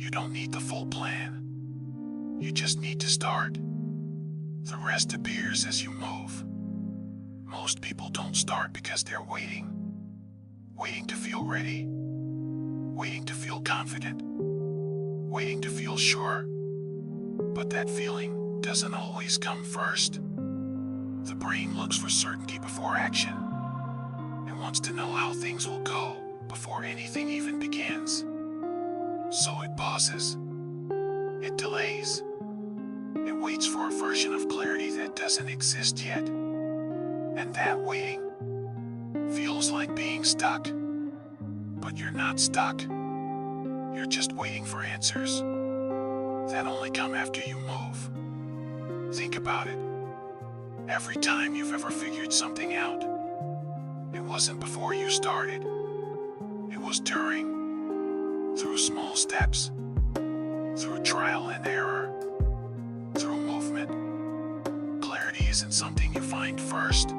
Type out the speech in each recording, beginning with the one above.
You don't need the full plan. You just need to start. The rest appears as you move. Most people don't start because they're waiting. Waiting to feel ready. Waiting to feel confident. Waiting to feel sure. But that feeling doesn't always come first. The brain looks for certainty before action. It wants to know how things will go before anything even begins. So it pauses. It delays. It waits for a version of clarity that doesn't exist yet. And that waiting feels like being stuck. But you're not stuck. You're just waiting for answers that only come after you move. Think about it. Every time you've ever figured something out, it wasn't before you started. It was during, through small steps, through trial and error, through movement. Clarity isn't something you find first.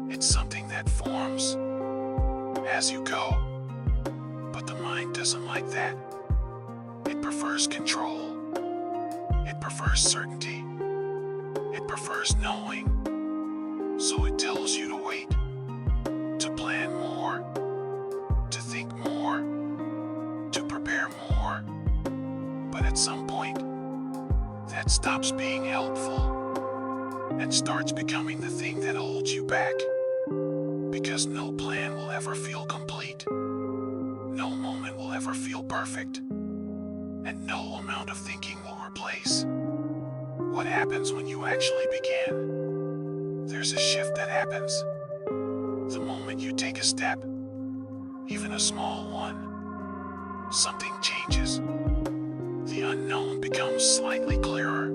It's something that forms as you go. But the mind doesn't like that. It prefers control. It prefers certainty. It prefers knowing. So it tells you to wait, to plan more, to think more, to prepare more. But at some point, that stops being helpful and starts becoming the thing that holds you back. Because no plan will ever feel complete. No moment will ever feel perfect. And no amount of thinking will replace what happens when you actually begin. There's a shift that happens. The moment you take a step, even a small one, something changes. The unknown becomes slightly clearer.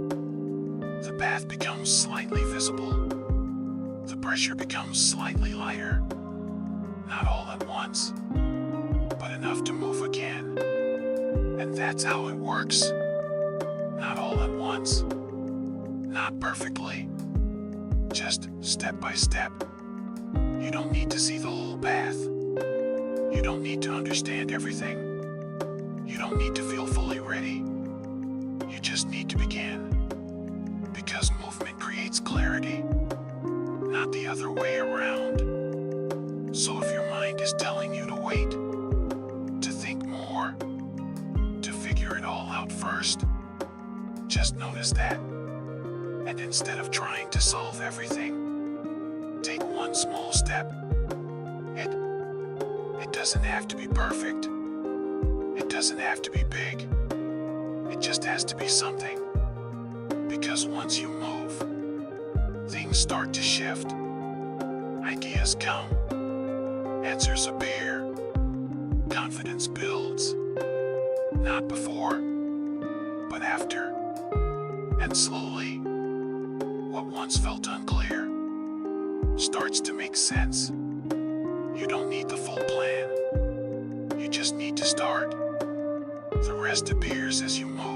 The path becomes slightly visible. The pressure becomes slightly lighter. Not all at once, but enough to move again. And that's how it works. Not all at once. Not perfectly. Just step by step. You don't need to see the whole path. You don't need to understand everything. You don't need to feel fully ready. You just need to begin. Because movement creates clarity, not the other way around. So if your mind is telling you to wait, to think more, to figure it all out first, just notice that. And instead of trying to solve everything, take one small step. It doesn't have to be perfect. It doesn't have to be big. It just has to be something. Because once you move, things start to shift. Ideas come. Answers appear. Confidence builds. Not before, but after. And slowly, what once felt unclear starts to make sense. You don't need the full plan. You just need to start. The rest appears as you move.